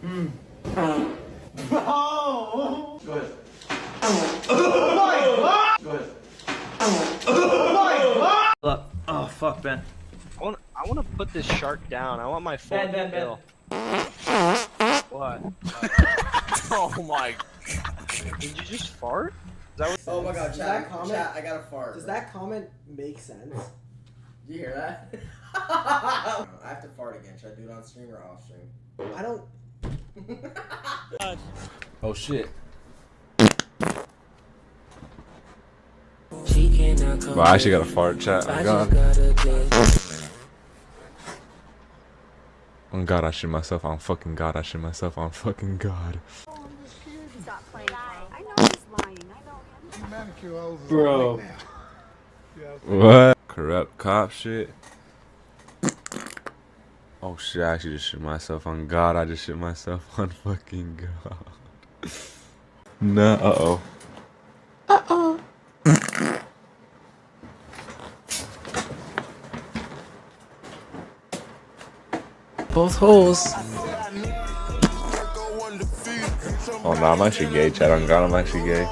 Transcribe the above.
Oh! Go ahead. Go ahead. Oh fuck, Ben. I want to put this shark down. I want my full kill. What? Oh my god. Did you just fart? Is that what Oh my god, Does that comment, chat, I got a fart. Does that comment make sense? Did you hear that? I have to fart again. Should I do it on stream or off stream? I don't. Oh shit. Bro, I actually got a fart chat. Oh god. Oh god, I shit myself on fucking god. I shit myself on fucking god. Stop playing. I know he's lying. I know him. Bro. What? Corrupt cop shit. Oh shit, I actually just shit myself on god. I just shit myself on fucking god. No, uh-oh. Uh-oh. Both holes. Oh no, I'm actually gay, chat. On God, I'm actually gay.